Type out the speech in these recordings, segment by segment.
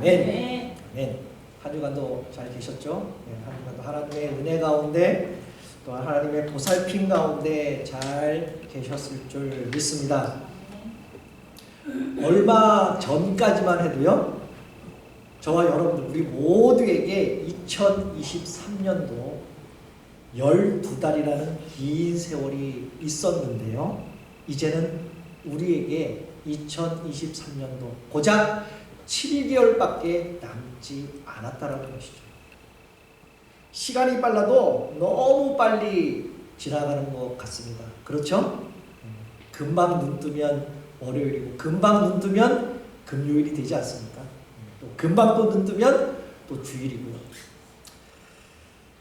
아멘. 아멘. 한 주간도 잘 계셨죠? 네, 한 주간도 하나님의 은혜 가운데 또 하나님의 보살핌 가운데 잘 계셨을 줄 믿습니다. 얼마 전까지만 해도요, 저와 여러분들 우리 모두에게 2023년도 12달이라는 긴 세월이 있었는데요, 이제는 우리에게 2023년도 고작 7개월밖에 남지 않았다라는 것이죠. 시간이 빨라도 너무 빨리 지나가는 것 같습니다. 그렇죠? 금방 눈 뜨면 월요일이고 금방 눈 뜨면 금요일이 되지 않습니까? 또 금방 또 눈 뜨면 또 주일이고요.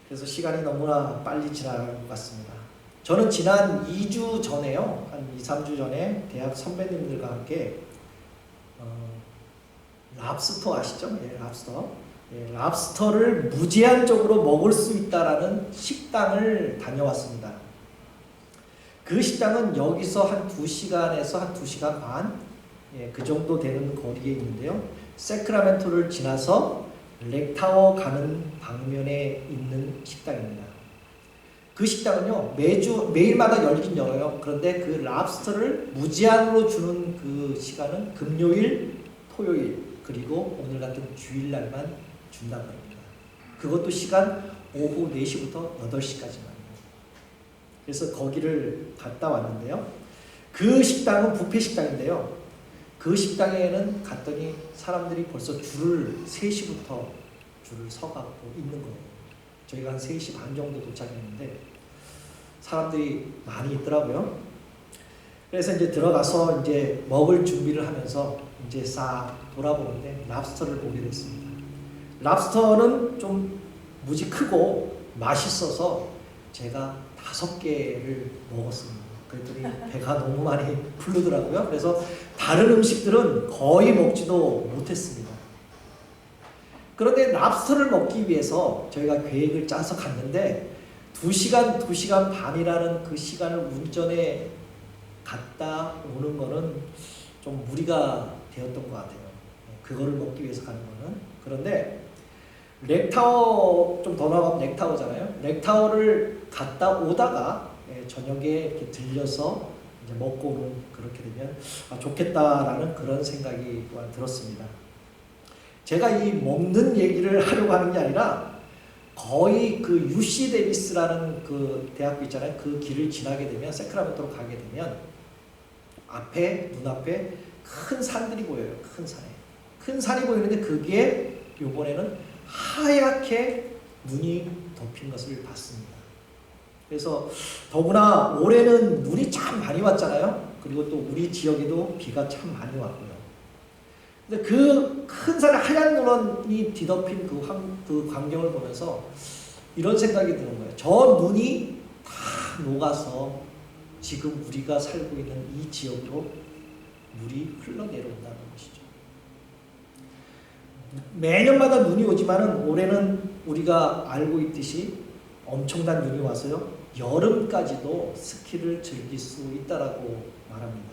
그래서 시간이 너무나 빨리 지나가는 것 같습니다. 저는 지난 2주 전에요, 한 2, 3주 전에 대학 선배님들과 함께 랍스터 아시죠? 예, 랍스터. 예, 랍스터를 무제한적으로 먹을 수 있다라는 식당을 다녀왔습니다. 그 식당은 여기서 한 2시간에서 한 2시간 반, 예, 그 정도 되는 거리에 있는데요. 세크라멘토를 지나서 렉타워 가는 방면에 있는 식당입니다. 그 식당은요, 매일마다 열긴 열어요. 그런데 그 랍스터를 무제한으로 주는 그 시간은 금요일, 토요일, 그리고 오늘 같은 주일날만 준다고 합니다. 그것도 시간 오후 4시부터 8시까지만. 그래서 거기를 갔다 왔는데요. 그 식당은 뷔페 식당인데요. 그 식당에는 갔더니 사람들이 벌써 3시부터 줄을 서갖고 있는 거예요. 저희가 한 3시 반 정도 도착했는데 사람들이 많이 있더라고요. 그래서 이제 들어가서 이제 먹을 준비를 하면서 이제 싹 돌아보는데 랍스터를 보게 됐습니다. 랍스터는 좀 무지 크고 맛있어서 제가 5개를 먹었습니다. 그랬더니 배가 너무 많이 부르더라고요. 그래서 다른 음식들은 거의 먹지도 못했습니다. 그런데 랍스터를 먹기 위해서 저희가 계획을 짜서 갔는데 2시간 반이라는 그 시간을 운전에 갔다 오는 거는 좀 무리가 되었던 것 같아요. 그거를 먹기 위해서 가는 거는. 그런데 렉타워, 좀 더 나가면 렉타워잖아요. 렉타워를 갔다 오다가 저녁에 이렇게 들려서 이제 먹고 오는, 그렇게 되면 좋겠다라는 그런 생각이 또한 들었습니다. 제가 이 먹는 얘기를 하려고 하는 게 아니라 거의 그 UC 데비스라는 그 대학교 있잖아요. 그 길을 지나게 되면, 세크라멘토로 가게 되면 눈앞에 큰 산들이 보여요. 큰 산이 보이는데 그게 요번에는 하얗게 눈이 덮인 것을 봤습니다. 그래서 더구나 올해는 눈이 참 많이 왔잖아요. 그리고 또 우리 지역에도 비가 참 많이 왔고요. 근데 그 큰 산에 하얀 눈이 뒤덮인 그 광경을 보면서 이런 생각이 드는 거예요. 저 눈이 다 녹아서 지금 우리가 살고 있는 이 지역으로 물이 흘러내려온다는 것이죠. 매년마다 눈이 오지만은 올해는 우리가 알고 있듯이 엄청난 눈이 와서요, 여름까지도 스키를 즐길 수 있다라고 말합니다.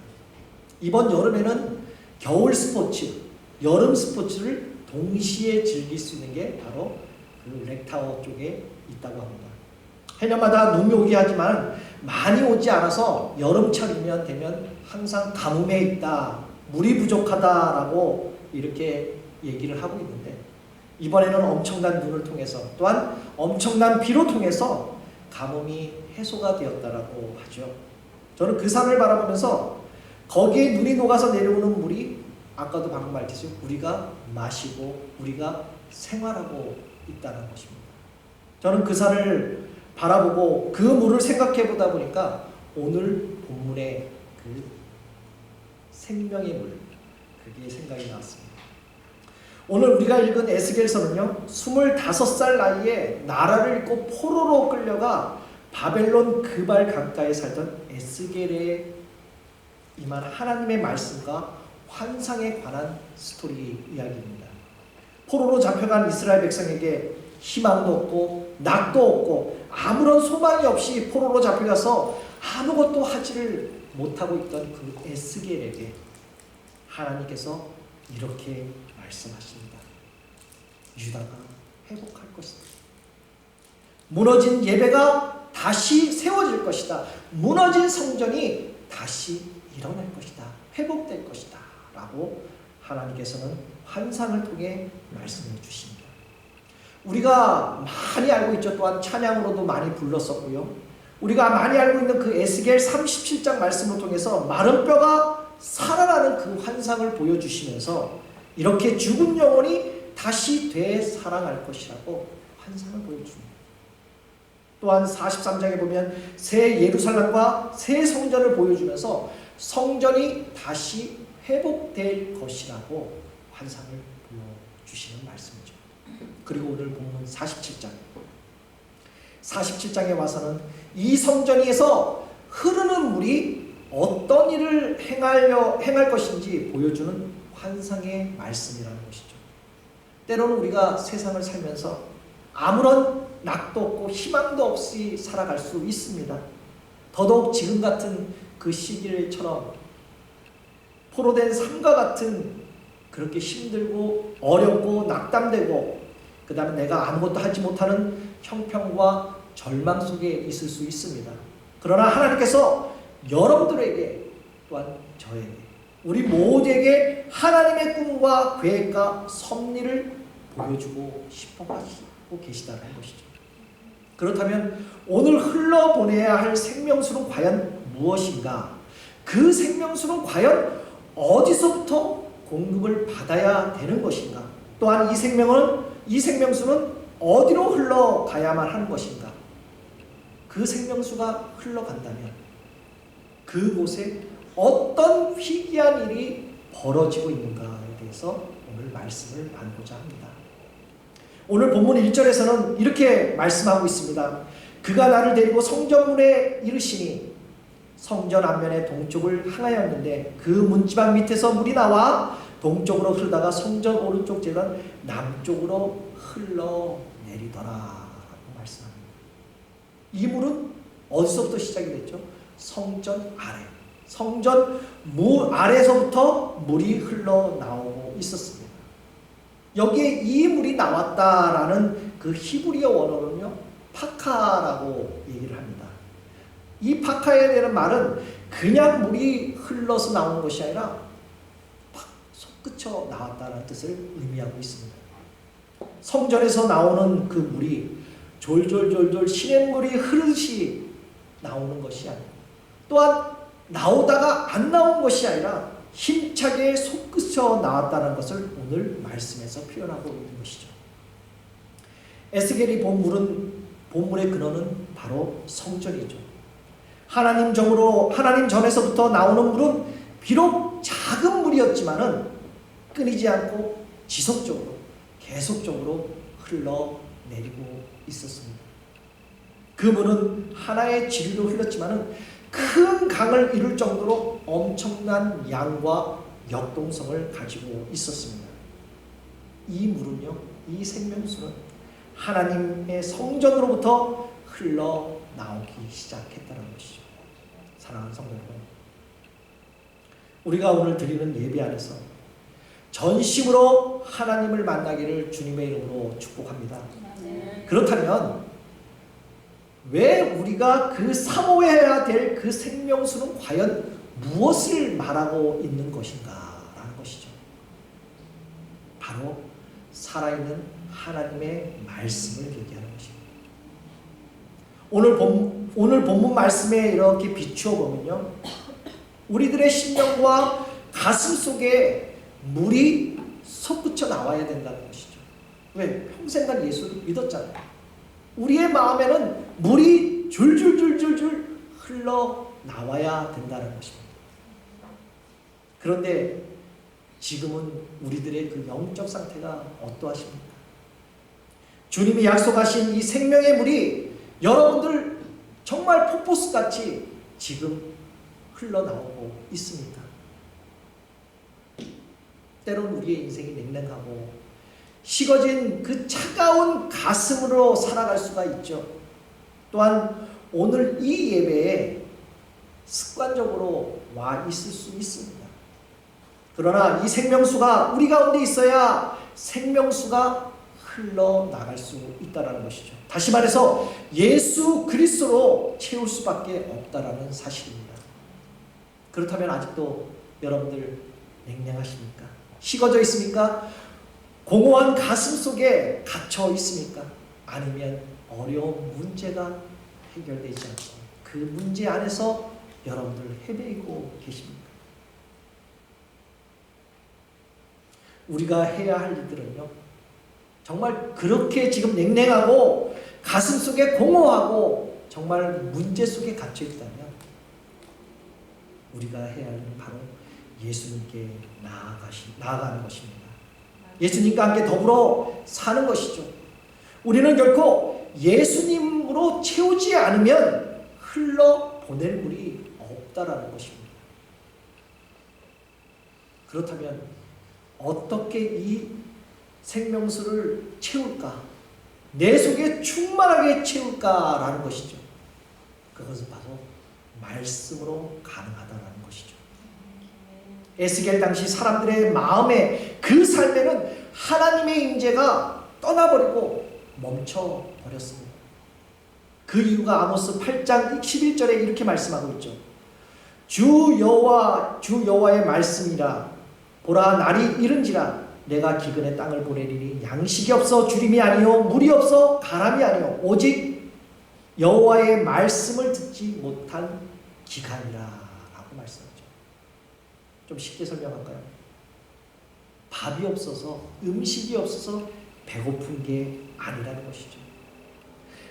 이번 여름에는 겨울 스포츠, 여름 스포츠를 동시에 즐길 수 있는 게 바로 그 렉타워 쪽에 있다고 합니다. 해년마다 눈이 오게 하지만 많이 오지 않아서 여름철이면 되면 항상 가뭄에 있다, 물이 부족하다라고 이렇게 얘기를 하고 있는데, 이번에는 엄청난 눈을 통해서 또한 엄청난 비로 통해서 가뭄이 해소가 되었다라고 하죠. 저는 그 산을 바라보면서 거기에 눈이 녹아서 내려오는 물이 아까도 방금 말했듯이 우리가 마시고 우리가 생활하고 있다는 것입니다. 저는 그 산을 바라보고 그 물을 생각해 보다 보니까 오늘 본문의 그 생명의 물, 그게 생각이 났습니다. 오늘 우리가 읽은 에스겔서는요, 25살 나이에 나라를 잃고 포로로 끌려가 바벨론 그발 강가에 살던 에스겔에 임한 하나님의 말씀과 환상에 관한 스토리 이야기입니다. 포로로 잡혀간 이스라엘 백성에게 희망도 없고 낙도 없고 아무런 소망이 없이 포로로 잡혀가서 아무것도 하지를 못하고 있던 그 에스겔에게 하나님께서 이렇게 말씀하십니다. 유다가 회복할 것이다. 무너진 예배가 다시 세워질 것이다. 무너진 성전이 다시 일어날 것이다. 회복될 것이다. 라고 하나님께서는 환상을 통해 말씀해 주십니다. 우리가 많이 알고 있죠. 또한 찬양으로도 많이 불렀었고요. 우리가 많이 알고 있는 그 에스겔 37장 말씀을 통해서 마른 뼈가 살아나는 그 환상을 보여주시면서 이렇게 죽은 영혼이 다시 되살아날 것이라고 환상을 보여줍니다. 또한 43장에 보면 새 예루살렘과 새 성전을 보여주면서 성전이 다시 회복될 것이라고 환상을 보여주시는 말씀이죠. 그리고 오늘 본문 47장에 와서는 이 성전에서 흐르는 물이 어떤 일을 행할 것인지 보여주는 환상의 말씀이라는 것이죠. 때로는 우리가 세상을 살면서 아무런 낙도 없고 희망도 없이 살아갈 수 있습니다. 더더욱 지금 같은 그 시기처럼 포로된 삶과 같은 그렇게 힘들고 어렵고 낙담되고 그 다음에 내가 아무것도 하지 못하는 형편과 절망 속에 있을 수 있습니다. 그러나 하나님께서 여러분들에게 또한 저에게 우리 모두에게 하나님의 꿈과 계획과 섭리를 보여주고 싶어 하시고 계시다는 것이죠. 그렇다면 오늘 흘러보내야 할 생명수는 과연 무엇인가? 그 생명수는 과연 어디서부터 공급을 받아야 되는 것인가? 또한 이 생명수는 어디로 흘러가야만 하는 것인가? 그 생명수가 흘러간다면 그곳에 어떤 희귀한 일이 벌어지고 있는가에 대해서 오늘 말씀을 나누고자 합니다. 오늘 본문 1절에서는 이렇게 말씀하고 있습니다. 그가 나를 데리고 성전문에 이르시니 성전 앞면에 동쪽을 향하였는데 그 문지방 밑에서 물이 나와 동쪽으로 흐르다가 성전 오른쪽 재단 남쪽으로 흘러내리더라 라고 말씀합니다. 이 물은 어디서부터 시작이 됐죠? 성전 아래, 성전 문 아래에서부터 물이 흘러나오고 있었습니다. 여기에 이 물이 나왔다라는 그 히브리어 원어는요 파카라고 얘기를 합니다. 이 파카에 대한 말은 그냥 물이 흘러서 나오는 것이 아니라 팍 솟구쳐 나왔다는 뜻을 의미하고 있습니다. 성전에서 나오는 그 물이 졸졸졸졸 시냇물이 흐르듯이 나오는 것이 아니고 또한 나오다가 안 나온 것이 아니라 힘차게 솟구쳐 나왔다는 것을 오늘 말씀에서 표현하고 있는 것이죠. 에스겔이 본물의 근원은 바로 성전이죠. 하나님 전에서부터 나오는 물은 비록 작은 물이었지만은 끊이지 않고 지속적으로 계속적으로 흘러내리고 있었습니다. 그 물은 하나의 지류로 흘렀지만은 큰 강을 이룰 정도로 엄청난 양과 역동성을 가지고 있었습니다. 이 물은요, 이 생명수는 하나님의 성전으로부터 흘러나오기 시작했다는 것이죠. 사랑하는 성도 여러분, 우리가 오늘 드리는 예배 안에서 전심으로 하나님을 만나기를 주님의 이름으로 축복합니다. 그렇다면 왜 우리가 그 사모해야 될 그 생명수는 과연 무엇을 말하고 있는 것인가 라는 것이죠. 바로 살아있는 하나님의 말씀을 얘기하는 것입니다. 오늘 본문 말씀에 이렇게 비추어 보면요, 우리들의 심령과 가슴 속에 물이 솟구쳐 나와야 된다는 것이죠. 왜? 평생간 예수를 믿었잖아요. 우리의 마음에는 물이 줄줄줄줄줄 흘러나와야 된다는 것입니다. 그런데 지금은 우리들의 그 영적 상태가 어떠하십니까? 주님이 약속하신 이 생명의 물이 여러분들 정말 폭포수같이 지금 흘러나오고 있습니다. 때로는 우리의 인생이 냉랭하고 식어진 그 차가운 가슴으로 살아갈 수가 있죠. 또한 오늘 이 예배에 습관적으로 와 있을 수 있습니다. 그러나 이 생명수가 우리 가운데 있어야 생명수가 흘러나갈 수 있다는 것이죠. 다시 말해서 예수 그리스도로 채울 수밖에 없다는 사실입니다. 그렇다면 아직도 여러분들 냉랭하십니까? 식어져 있습니까? 공허한 가슴 속에 갇혀 있습니까? 아니면 어려운 문제가 해결되지 않고 그 문제 안에서 여러분들 헤매고 계십니까? 우리가 해야 할 일들은요, 정말 그렇게 지금 냉랭하고 가슴 속에 공허하고 정말 문제 속에 갇혀 있다면 우리가 해야 할 일은 바로 예수님께 나아가는 것입니다. 예수님과 함께 더불어 사는 것이죠. 우리는 결코 예수님으로 채우지 않으면 흘러보낼 물이 없다라는 것입니다. 그렇다면 어떻게 이 생명수를 채울까? 내 속에 충만하게 채울까라는 것이죠. 그것은 바로 말씀으로 가능하다라는 것이죠. 에스겔 당시 사람들의 마음에 그 삶에는 하나님의 임재가 떠나버리고 멈춰버렸습니다. 그 이유가 아모스 8장 11절에 이렇게 말씀하고 있죠. 주 여호와의 말씀이라 보라 날이 이른지라 내가 기근의 땅을 보내리니 양식이 없어 주림이 아니요 물이 없어 가람이 아니요 오직 여호와의 말씀을 듣지 못한 기간이라 라고 말씀하죠. 좀 쉽게 설명할까요? 밥이 없어서 음식이 없어서 배고픈 게 아니라는 것이죠.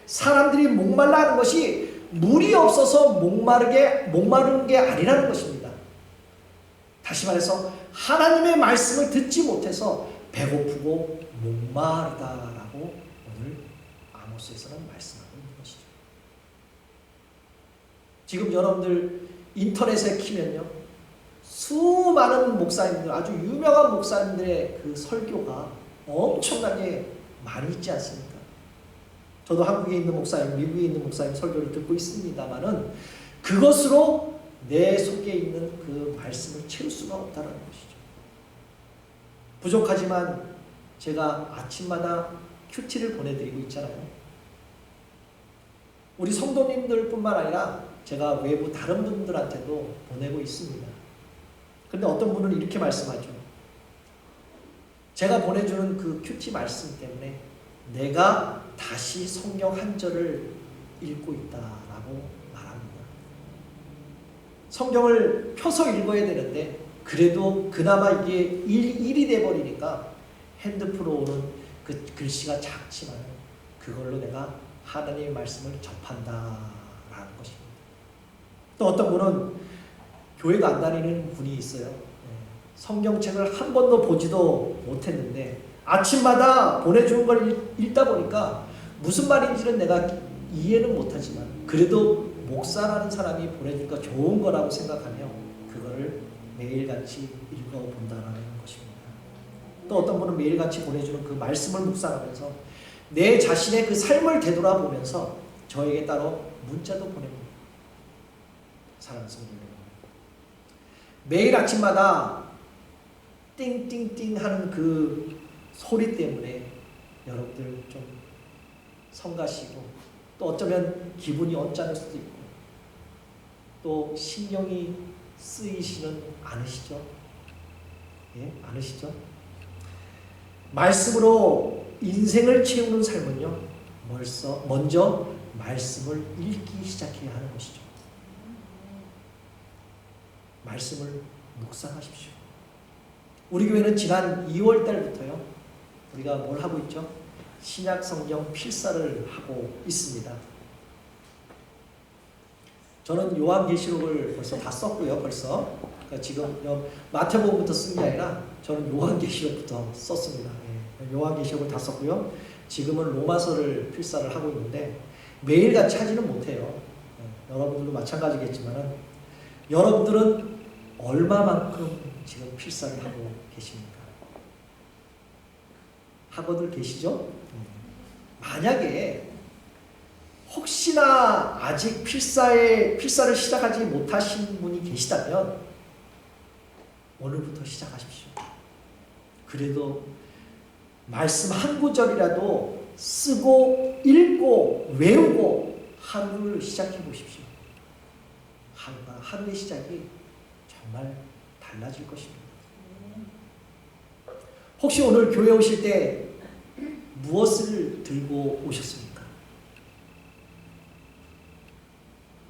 사람들이 목말라 하는 것이 물이 없어서 목마른 게 아니라는 것입니다. 다시 말해서 하나님의 말씀을 듣지 못해서 배고프고 목마르다라고 오늘 아모스에서는 말씀하고 있는 것이죠. 지금 여러분들 인터넷에 키면요, 수많은 목사님들, 아주 유명한 목사님들의 그 설교가 엄청나게 많이 있지 않습니까? 저도 한국에 있는 목사님, 미국에 있는 목사님 설교를 듣고 있습니다만은 그것으로 내 속에 있는 그 말씀을 채울 수가 없다는 것이죠. 부족하지만 제가 아침마다 큐티를 보내드리고 있잖아요. 우리 성도님들 뿐만 아니라 제가 외부 다른 분들한테도 보내고 있습니다. 근데 어떤 분은 이렇게 말씀하죠. 제가 보내주는 그 큐티 말씀 때문에 내가 다시 성경 한 절을 읽고 있다라고 말합니다. 성경을 펴서 읽어야 되는데 그래도 그나마 이게 일이 돼버리니까 핸드폰으로 오는 그 글씨가 작지만 그걸로 내가 하나님의 말씀을 접한다라는 것입니다. 또 어떤 분은 교회도 안 다니는 분이 있어요. 성경책을 한 번도 보지도 못했는데 아침마다 보내주는 걸 읽다 보니까 무슨 말인지는 내가 이해는 못하지만 그래도 목사라는 사람이 보내주니까 좋은 거라고 생각하며 그거를 매일같이 읽어본다는 것입니다. 또 어떤 분은 매일같이 보내주는 그 말씀을 묵상하면서 내 자신의 그 삶을 되돌아보면서 저에게 따로 문자도 보냅니다. 사랑하는 성도 여러분, 매일 아침마다 띵띵띵 하는 그 소리 때문에 여러분들 좀 성가시고 또 어쩌면 기분이 언짢을 수도 있고 또 신경이 쓰이시는 않으시죠? 예? 않으시죠? 말씀으로 인생을 채우는 삶은요, 먼저 말씀을 읽기 시작해야 하는 것이죠. 말씀을 묵상하십시오. 우리 교회는 지난 2월 달부터요, 우리가 뭘 하고 있죠? 신약 성경 필사를 하고 있습니다. 저는 요한계시록을 벌써 다 썼고요. 그러니까 지금 마태복음부터 쓴 게 아니라 저는 요한계시록부터 썼습니다. 요한계시록을 다 썼고요. 지금은 로마서를 필사를 하고 있는데 매일같이 하지는 못해요. 여러분들도 마찬가지겠지만 여러분들은 얼마만큼 지금 필사를 하고 계십니까? 하고들 계시죠? 만약에 혹시나 아직 필사를 시작하지 못하신 분이 계시다면 오늘부터 시작하십시오. 그래도 말씀 한 구절이라도 쓰고 읽고 외우고 하루를 시작해 보십시오. 하루의 시작이 정말 달라질 것입니다. 혹시 오늘 교회 오실 때 무엇을 들고 오셨습니까?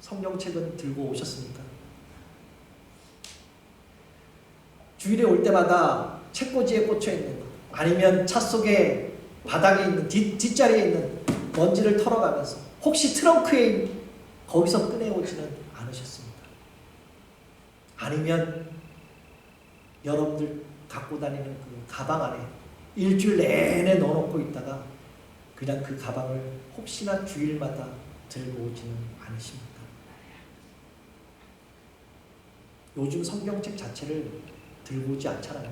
성경책은 들고 오셨습니까? 주일에 올 때마다 책꽂이에 꽂혀 있는 것, 아니면 차 속에 바닥에 있는 뒷자리에 있는 먼지를 털어가면서 혹시 트렁크에 거기서 꺼내오지는 않으셨습니까? 아니면 여러분들 갖고 다니는 그 가방 안에 일주일 내내 넣어놓고 있다가 그냥 그 가방을 혹시나 주일마다 들고 오지는 않으십니까? 요즘 성경책 자체를 들고 오지 않잖아요.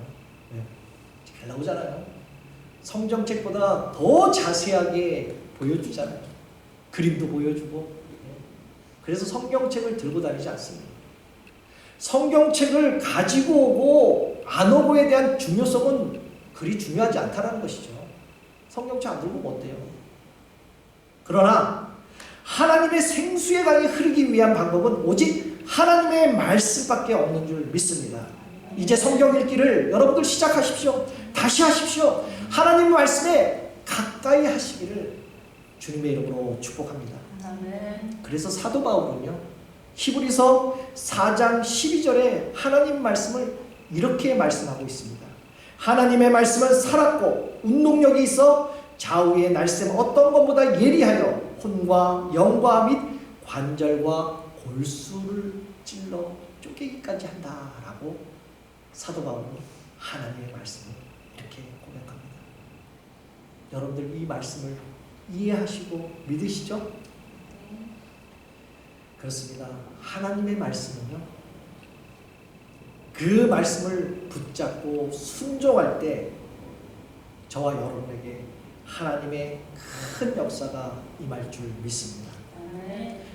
네. 잘 나오잖아요. 성경책보다 더 자세하게 보여주잖아요. 그림도 보여주고. 네. 그래서 성경책을 들고 다니지 않습니다. 성경책을 가지고 오고 안 오고에 대한 중요성은 그리 중요하지 않다는 것이죠. 성경책 안 들고 뭐 어때요? 그러나 하나님의 생수의 강이 흐르기 위한 방법은 오직 하나님의 말씀밖에 없는 줄 믿습니다. 이제 성경 읽기를 여러분들 시작하십시오. 다시 하십시오. 하나님 말씀에 가까이 하시기를 주님의 이름으로 축복합니다. 그래서 사도 바울은요, 히브리서 4장 12절에 하나님 말씀을 이렇게 말씀하고 있습니다. 하나님의 말씀은 살았고 운동력이 있어 좌우의 날쌘 어떤 것보다 예리하여 혼과 영과 및 관절과 골수를 찔러 쪼개기까지 한다라고 사도 바울은 하나님의 말씀을 이렇게 고백합니다. 여러분들 이 말씀을 이해하시고 믿으시죠? 그렇습니다. 하나님의 말씀은요, 그 말씀을 붙잡고 순종할 때 저와 여러분에게 하나님의 큰 역사가 임할 줄 믿습니다.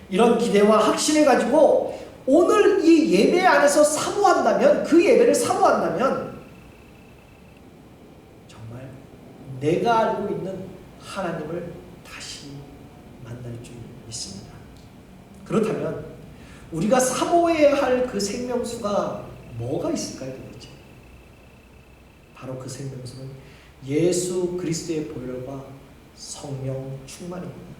이런 기대와 확신을 가지고 오늘 이 예배 안에서 사모한다면, 그 예배를 사모한다면 정말 내가 알고 있는 하나님을 다시 만날 줄 믿습니다. 그렇다면 우리가 사모해야 할 그 생명수가 뭐가 있을까요, 도대체? 바로 그 생명수는 예수 그리스도의 보혈과 성령 충만입니다.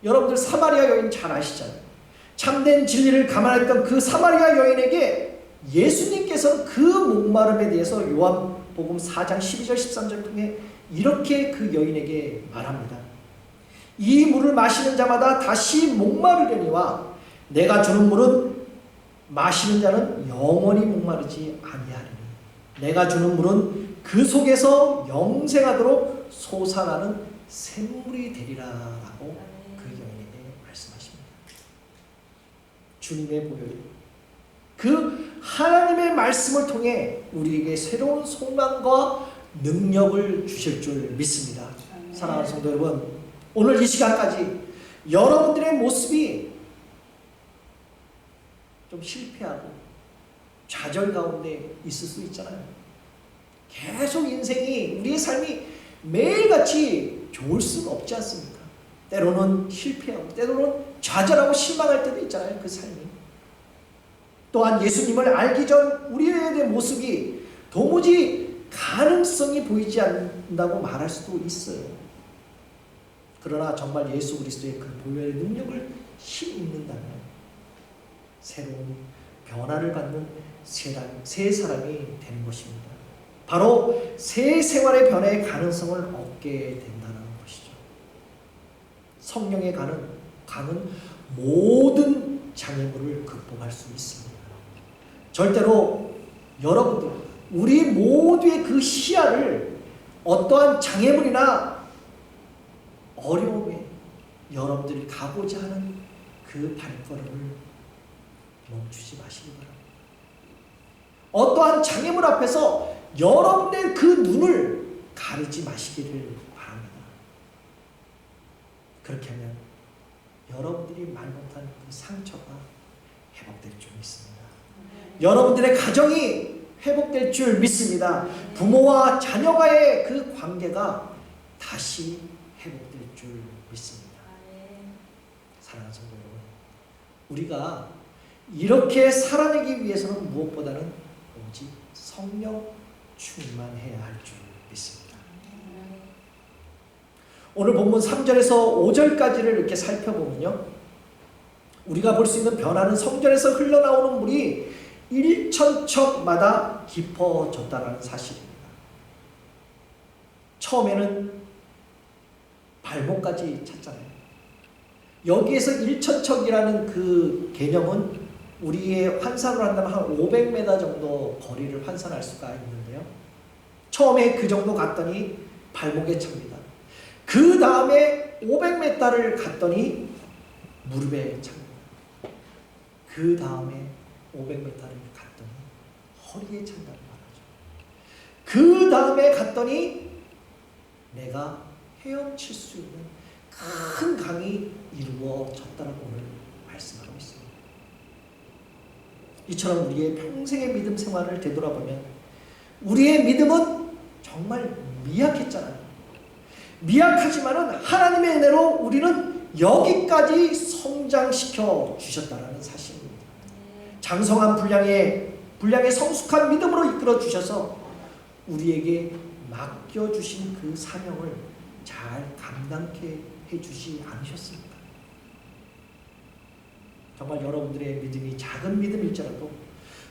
여러분들 사마리아 여인 잘 아시잖아요. 참된 진리를 감안했던 그 사마리아 여인에게 예수님께서는 그 목마름에 대해서 요한복음 4장 12절 13절 통해 이렇게 그 여인에게 말합니다. 이 물을 마시는 자마다 다시 목마르려니와 내가 주는 물은 마시는 자는 영원히 목마르지 아니하리니 내가 주는 물은 그 속에서 영생하도록 솟아나는 샘물이 되리라라고 그 여인에게 말씀하십니다. 주님의 보혈이 그 하나님의 말씀을 통해 우리에게 새로운 소망과 능력을 주실 줄 믿습니다. 사랑하는 성도 여러분, 오늘 이 시간까지 여러분들의 모습이 좀 실패하고 좌절 가운데 있을 수 있잖아요. 계속 인생이, 우리의 삶이 매일같이 좋을 수는 없지 않습니까? 때로는 실패하고 때로는 좌절하고 실망할 때도 있잖아요. 그 삶이. 또한 예수님을 알기 전 우리의 모습이 도무지 가능성이 보이지 않는다고 말할 수도 있어요. 그러나 정말 예수 그리스도의 그 보혈의 능력을 힘입는다면 새로운 변화를 받는 새 사람이 되는 것입니다. 바로 새 생활의 변화의 가능성을 얻게 된다는 것이죠. 성령의 강은 모든 장애물을 극복할 수 있습니다. 절대로 여러분들, 우리 모두의 그 시야를 어떠한 장애물이나 어려움에 여러분들이 가고자 하는 그 발걸음을 멈추지 마시기 바랍니다. 어떠한 장애물 앞에서 여러분의 그 눈을 가리지 마시기를 바랍니다. 그렇게 하면 여러분들이 말 못한 그 상처가 회복될 줄 믿습니다. 여러분들의 가정이 회복될 줄 믿습니다. 부모와 자녀와의 그 관계가 다시 회복될 줄 믿습니다. 사랑하는 성도 여러분, 우리가 이렇게 살아내기 위해서는 무엇보다는 오직 성령 충만해야 할 줄 믿습니다. 오늘 본문 3절에서 5절까지를 이렇게 살펴보면요, 우리가 볼 수 있는 변화는 성전에서 흘러나오는 물이 일천척마다 깊어졌다는 사실입니다. 처음에는 발목까지 찼잖아요. 여기에서 일천척이라는 그 개념은 우리의 환산으로 한다면 한 500m 정도 거리를 환산할 수가 있는데요. 처음에 그 정도 갔더니 발목에 찹니다. 그 다음에 500m를 갔더니 무릎에 찹니다. 그 다음에 500m를 갔더니 허리에 찬다는 말이죠. 그 다음에 갔더니 내가 헤엄칠 수 있는 큰 강이 이루어졌다라고 오늘 말씀하고 있습니다. 이처럼 우리의 평생의 믿음 생활을 되돌아보면 우리의 믿음은 정말 미약했잖아요. 미약하지만은 하나님의 은혜로 우리는 여기까지 성장시켜 주셨다라는 사실입니다. 장성한 분량의 성숙한 믿음으로 이끌어 주셔서 우리에게 맡겨주신 그 사명을 잘 감당케 해주지 않으셨습니까? 정말 여러분들의 믿음이 작은 믿음일지라도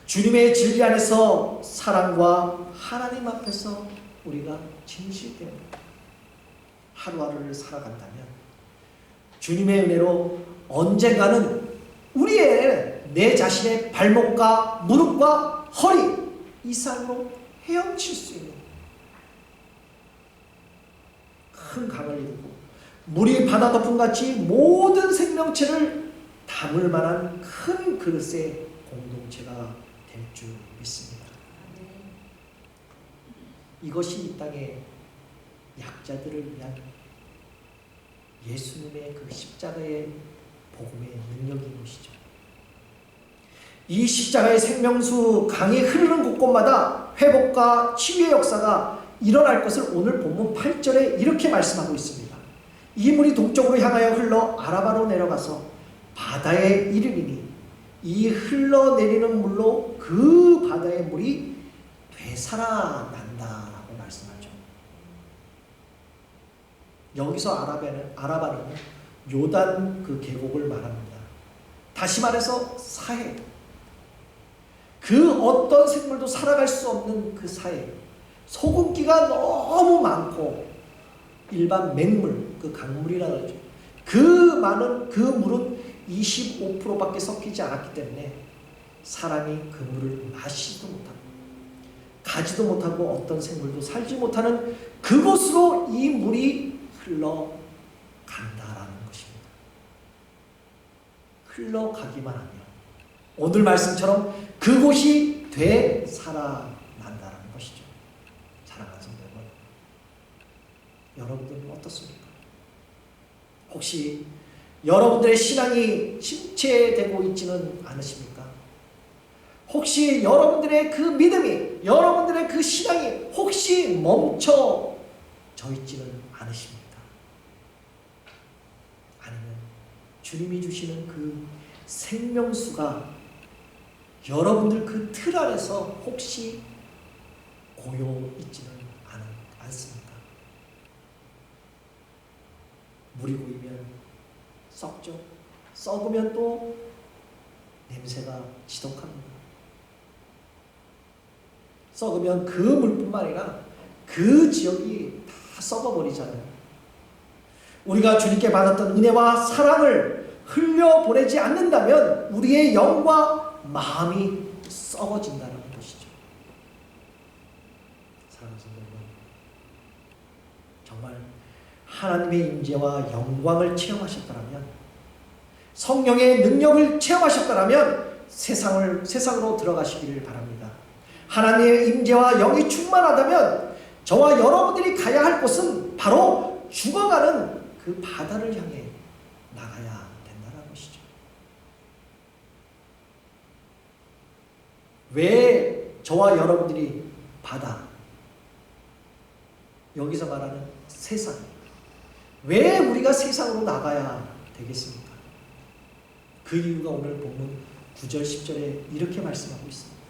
주님의 진리 안에서 사랑과 하나님 앞에서 우리가 진실되는 하루하루를 살아간다면 주님의 은혜로 언젠가는 우리의 내 자신의 발목과 무릎과 허리 이상으로 헤엄칠 수 있는 큰 강을 이루고 물이 바다 덮음같이 모든 생명체를 담을 만한 큰 그릇의 공동체가 될 줄 믿습니다. 이것이 이 땅의 약자들을 위한 예수님의 그 십자가의 복음의 능력인 것이죠. 이 십자가의 생명수 강이 흐르는 곳곳마다 회복과 치유의 역사가 일어날 것을 오늘 본문 8절에 이렇게 말씀하고 있습니다. 이 물이 동쪽으로 향하여 흘러 아라바로 내려가서 바다에 이르리니 이 흘러내리는 물로 그 바다의 물이 되살아난다라고 말씀하죠. 여기서 아라바는 요단 그 계곡을 말합니다. 다시 말해서 사해. 그 어떤 생물도 살아갈 수 없는 그 사해. 소금기가 너무 많고 일반 맹물, 그 강물이라고 하죠. 그 많은 그 물은 25%밖에 섞이지 않았기 때문에 사람이 그 물을 마시지도 못하고 가지도 못하고 어떤 생물도 살지 못하는 그곳으로 이 물이 흘러간다라는 것입니다. 흘러가기만 하면 오늘 말씀처럼 그곳이 되살아난다는 것이죠. 사랑하는 성도 여러분, 여러분들은 어떻습니까? 혹시 여러분들의 신앙이 침체되고 있지는 않으십니까? 혹시 여러분들의 그 믿음이, 여러분들의 그 신앙이 혹시 멈춰져 있지는 않으십니까? 아니면 주님이 주시는 그 생명수가 여러분들 그 틀 안에서 혹시 고요 있지는 않습니까? 물이 고이면 썩죠. 썩으면 또 냄새가 지독합니다. 썩으면 그 물뿐만 아니라 그 지역이 다 썩어버리잖아요. 우리가 주님께 받았던 은혜와 사랑을 흘려보내지 않는다면 우리의 영과 마음이 썩어진다는 것이죠. 사랑하는 성도 여러분, 정말 하나님의 임재와 영광을 체험하셨다면, 성령의 능력을 체험하셨다면 세상으로 들어가시기를 바랍니다. 하나님의 임재와 영이 충만하다면 저와 여러분들이 가야 할 곳은 바로 죽어가는 그 바다를 향해 나가야 된다는 것이죠. 왜 저와 여러분들이 바다, 여기서 말하는 세상, 왜 우리가 세상으로 나가야 되겠습니까? 그 이유가 오늘 본문 9절 10절에 이렇게 말씀하고 있습니다.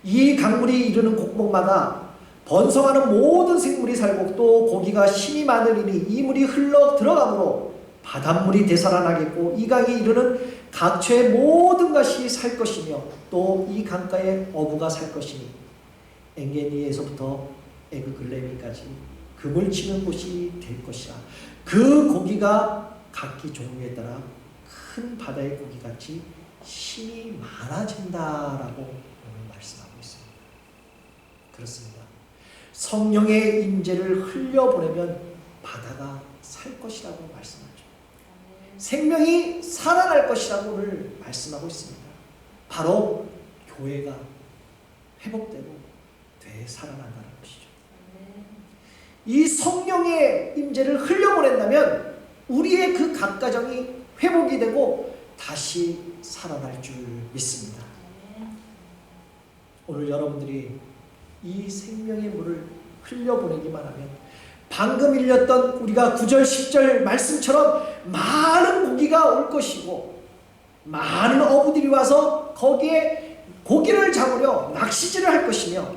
이 강물이 이르는 곡목마다 번성하는 모든 생물이 살고 또 고기가 심이 많으리니 이 물이 흘러 들어가므로 바닷물이 되살아나겠고 이 강이 이르는 각처의 모든 것이 살 것이며 또 이 강가에 어부가 살 것이니 엔게니에서부터 에그글레미까지 금을 치는 곳이 될 것이라. 그 고기가 각기 종류에 따라 큰 바다의 고기같이 힘이 많아진다라고 오늘 말씀하고 있습니다. 그렇습니다. 성령의 임재를 흘려보내면 바다가 살 것이라고 말씀하죠. 생명이 살아날 것이라고 오늘 말씀하고 있습니다. 바로 교회가 회복되고 되살아난다는 것이죠. 이 성령의 임재를 흘려보낸다면 우리의 그 각 가정이 회복이 되고 다시 살아날 줄 믿습니다. 오늘 여러분들이 이 생명의 물을 흘려보내기만 하면 방금 읽었던 우리가 9절 10절 말씀처럼 많은 고기가 올 것이고 많은 어부들이 와서 거기에 고기를 잡으려 낚시질을 할 것이며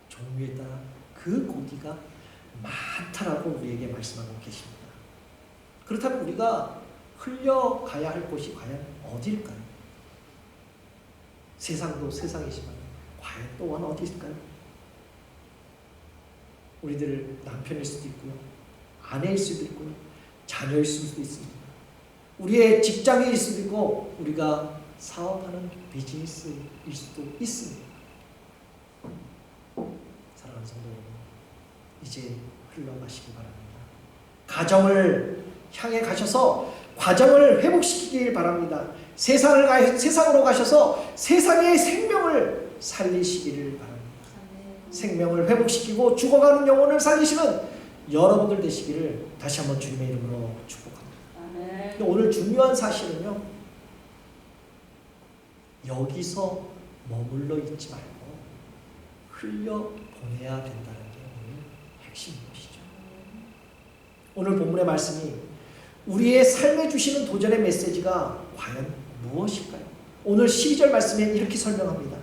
종류에 따라 그 고기가 많다라고 우리에게 말씀하고 계십니다. 그렇다면 우리가 흘려가야 할 곳이 과연 어디일까요? 세상도 세상이지만 과연 또한 어디 있을까요? 우리들 남편일 수도 있고요, 아내일 수도 있고요, 자녀일 수도 있습니다. 우리의 직장일 수도 있고 우리가 사업하는 비즈니스일 수도 있습니다. 사랑하는 성도 여러분, 이제 흘러가시기 바랍니다. 가정을 향해 가셔서 가정을 회복시키길 바랍니다. 세상으로 가셔서 세상의 생명을 살리시기를 바랍니다. 생명을 회복시키고 죽어가는 영혼을 살리시는 여러분들 되시기를 다시 한번 주님의 이름으로 축복합니다. 근데 오늘 중요한 사실은요, 여기서 머물러 있지 말고 흘려보내야 된다는 게 오늘 핵심인 것이죠. 오늘 본문의 말씀이 우리의 삶에 주시는 도전의 메시지가 과연 무엇일까요? 오늘 12절 말씀에 이렇게 설명합니다.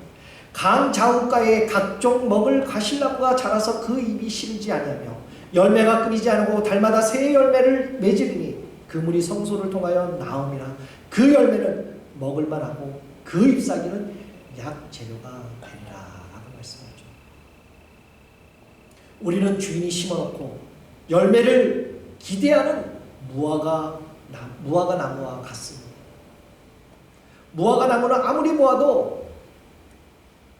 강 좌우가에 각종 먹을 가시나무가 자라서 그 잎이 시리지 아니하며 열매가 끊이지 않고 달마다 새 열매를 맺으리니 그 물이 성소를 통하여 나음이라. 그 열매는 먹을 만하고 그 잎사귀는 약 재료가 되리라 라고 말씀하죠. 우리는 주인이 심어놓고 열매를 기대하는 무화과 나무와 같습니다. 무화과 나무는 아무리 보아도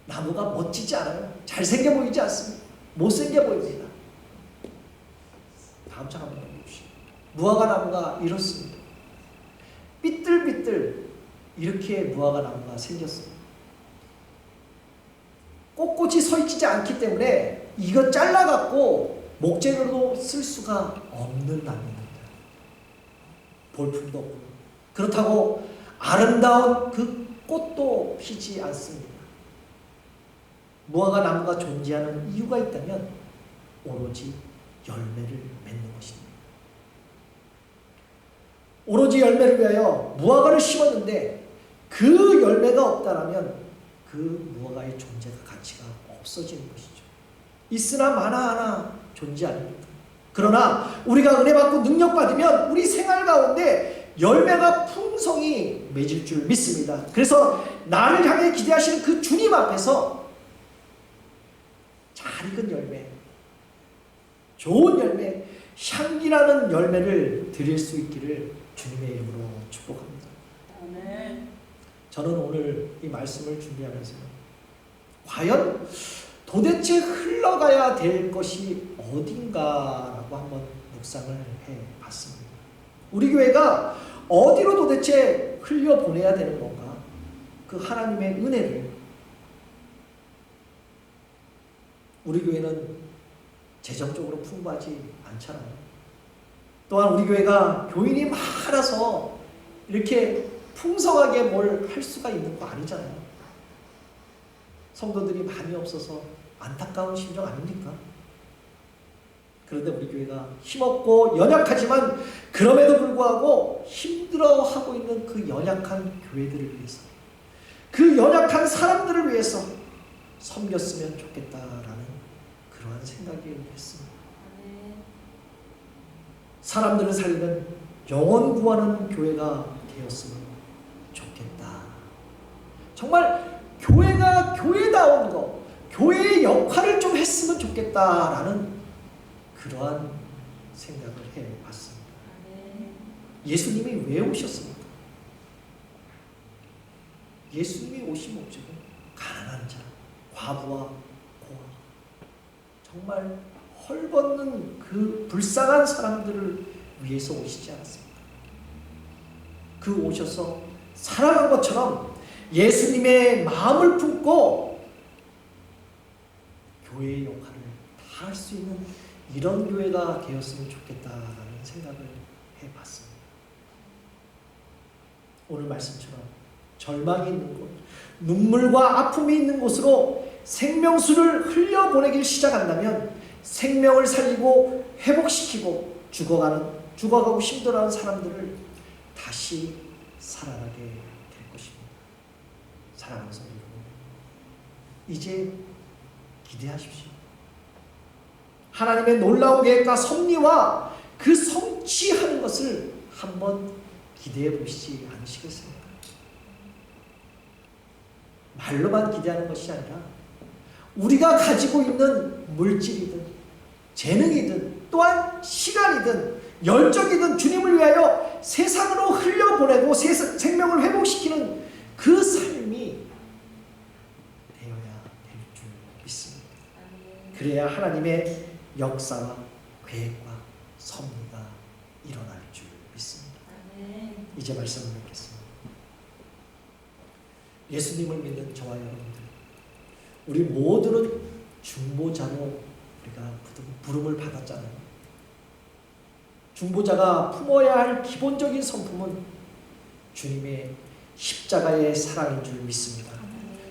나무가 멋지지 않아요. 잘생겨 보이지 않습니다. 못생겨 보입니다. 다음 장 한번 보십시오. 무화과 나무가 이렇습니다. 삐뚤삐뚤 이렇게 무화과 나무가 생겼습니다. 꼿꼿이 서 있지 않기 때문에 이거 잘라갖고 목재로도 쓸 수가 없는 나무입니다. 볼품도 없고 그렇다고 아름다운 그 꽃도 피지 않습니다. 무화과 나무가 존재하는 이유가 있다면 오로지 열매를 맺는 것입니다. 오로지 열매를 위하여 무화과를 심었는데 그 열매가 없다라면 그 무화과의 존재가 가치가 없어지는 것이죠. 있으나 마나하나 존재합니다. 그러나 우리가 은혜 받고 능력 받으면 우리 생활 가운데 열매가 풍성히 맺을 줄 믿습니다. 그래서 나를 향해 기대하시는 그 주님 앞에서 잘 익은 열매, 좋은 열매, 향기나는 열매를 드릴 수 있기를 주님의 이름으로 축복합니다. 아멘. 저는 오늘 이 말씀을 준비하면서 과연 도대체 흘러가야 될 것이 어딘가라고 한번 묵상을 해봤습니다. 우리 교회가 어디로 도대체 흘려보내야 되는 건가? 그 하나님의 은혜를. 우리 교회는 재정적으로 풍부하지 않잖아요. 또한 우리 교회가 교인이 많아서 이렇게 풍성하게 뭘 할 수가 있는 거 아니잖아요. 성도들이 많이 없어서 안타까운 심정 아닙니까? 그런데 우리 교회가 힘없고 연약하지만 그럼에도 불구하고 힘들어하고 있는 그 연약한 교회들을 위해서, 그 연약한 사람들을 위해서 섬겼으면 좋겠다라는 그러한 생각이 했습니다. 사람들을 살리는 영혼 구하는 교회가 되었으면 좋겠다. 정말 교회가 교회다운 거, 교회의 역할을 좀 했으면 좋겠다라는 그러한 생각을 해봤습니다. 예수님이 왜 오셨습니까? 예수님이 오신 목적은 가난한 자, 과부와 고아, 정말 헐벗는 그 불쌍한 사람들을 위해서 오시지 않았습니까? 그 오셔서 살아간 것처럼 예수님의 마음을 품고 교회의 역할을 다 할 수 있는 이런 교회가 되었으면 좋겠다라는 생각을 해봤습니다. 오늘 말씀처럼 절망이 있는 곳, 눈물과 아픔이 있는 곳으로 생명수를 흘려보내길 시작한다면 생명을 살리고 회복시키고 죽어가고 힘들어하는 사람들을 다시 살아나게 될 것입니다. 사랑하는 성도 여러분, 이제 기대하십시오. 하나님의 놀라운 계획과 섭리와 그 성취하는 것을 한번 기대해 보시지 않으시겠습니까? 말로만 기대하는 것이 아니라 우리가 가지고 있는 물질이든 재능이든 또한 시간이든 열정이든 주님을 위하여 세상으로 흘려보내고 생명을 회복시키는 그 삶이 되어야 될 줄 믿습니다. 그래야 하나님의 역사와 계획과 섭리가 일어날 줄 믿습니다. 이제 말씀을 맺겠습니다. 예수님을 믿는 저와 여러분들, 우리 모두는 중보자로 우리가 부름을 받았잖아요. 중보자가 품어야 할 기본적인 성품은 주님의 십자가의 사랑인 줄 믿습니다.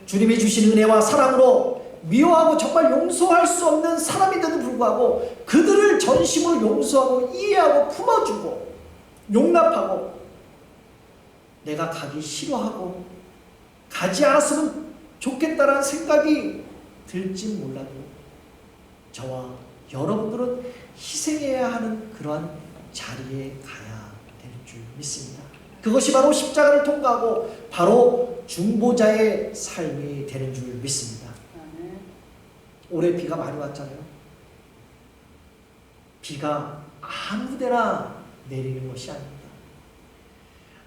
주님이 주신 은혜와 사랑으로 미워하고 정말 용서할 수 없는 사람인데도 불구하고 그들을 전심으로 용서하고 이해하고 품어주고 용납하고, 내가 가기 싫어하고 가지 않았으면 좋겠다라는 생각이 들진 몰라도 저와 여러분들은 희생해야 하는 그러한 자리에 가야 될 줄 믿습니다. 그것이 바로 십자가를 통과하고 바로 중보자의 삶이 되는 줄 믿습니다. 올해 비가 많이 왔잖아요. 비가 아무데나 내리는 것이 아닙니다.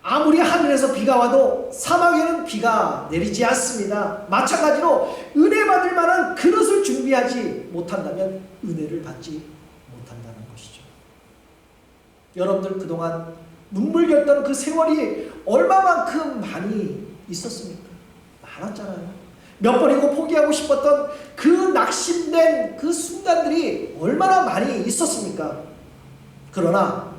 아무리 하늘에서 비가 와도 사막에는 비가 내리지 않습니다. 마찬가지로 은혜 받을 만한 그릇을 준비하지 못한다면 은혜를 받지 못한다는 것이죠. 여러분들 그동안 눈물겼던 그 세월이 얼마만큼 많이 있었습니까? 많았잖아요. 몇 번이고 포기하고 싶었던 그 낙심된 그 순간들이 얼마나 많이 있었습니까? 그러나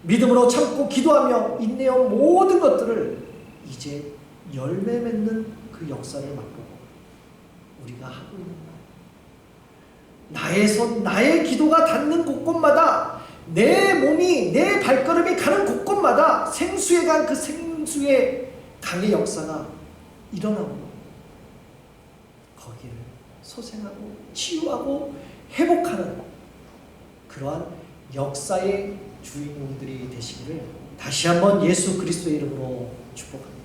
믿음으로 참고 기도하며 인내한 모든 것들을 이제 열매 맺는 그 역사를 맛보고 우리가 하고 있는 말, 나의 손, 나의 기도가 닿는 곳곳마다, 내 몸이, 내 발걸음이 가는 곳곳마다 생수에 간 그 생수의 강의 역사가 일어나고 거기를 소생하고 치유하고 회복하는 그러한 역사의 주인공들이 되시기를 다시 한번 예수 그리스도의 이름으로 축복합니다.